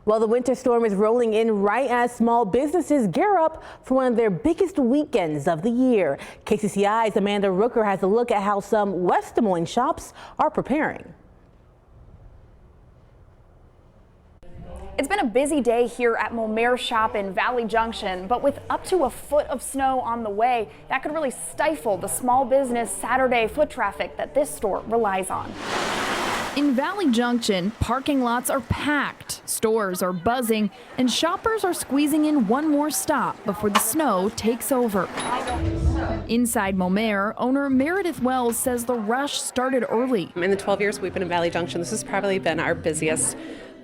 Well, the winter storm is rolling in right as small businesses gear up for one of their biggest weekends of the year. KCCI's Amanda Rooker has a look at how some West Des Moines shops are preparing. It's been a busy day here at Momare Shop in Valley Junction, but with up to a foot of snow on the way, that could really stifle the small business Saturday foot traffic that this store relies on. In Valley Junction, parking lots are packed, stores are buzzing, and shoppers are squeezing in one more stop before the snow takes over. Inside Momare, owner Meredith Wells says the rush started early. In the 12 years we've been in Valley Junction, this has probably been our busiest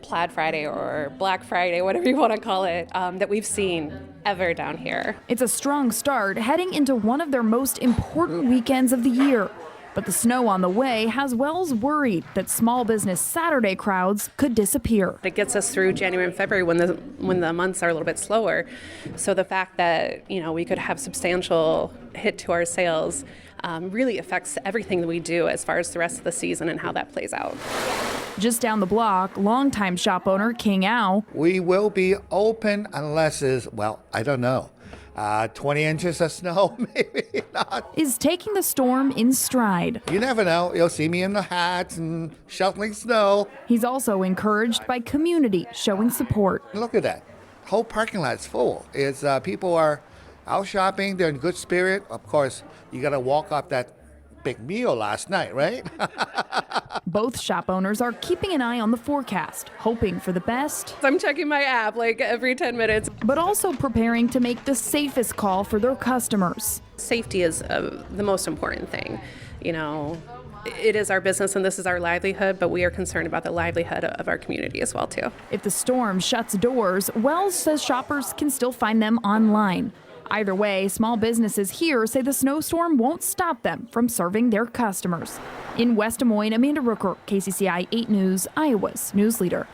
Plaid Friday or Black Friday, whatever you want to call it, that we've seen ever down here. It's a strong start heading into one of their most important weekends of the year. But the snow on the way has Wells worried that small business Saturday crowds could disappear. It gets us through January and February when the months are a little bit slower. So the fact that we could have substantial hit to our sales really affects everything that we do as far as the rest of the season and how that plays out. Just down the block, longtime shop owner King Au. We will be open unless it's, well, I don't know. 20 inches of snow, maybe not. Is taking the storm in stride. You never know. You'll see me in the hats and shoveling snow. He's also encouraged by community showing support. Look at that. Whole parking lot's full. It's people are out shopping. They're in good spirit. Of course, you got to walk off that big meal last night, right? Both shop owners are keeping an eye on the forecast, hoping for the best. I'm checking my app like every 10 minutes. But also preparing to make the safest call for their customers. Safety is the most important thing. It is our business and this is our livelihood, but we are concerned about the livelihood of our community as well, too. If the storm shuts doors, Wells says shoppers can still find them online. Either way, small businesses here say the snowstorm won't stop them from serving their customers. In West Des Moines, Amanda Rooker, KCCI 8 News, Iowa's news leader.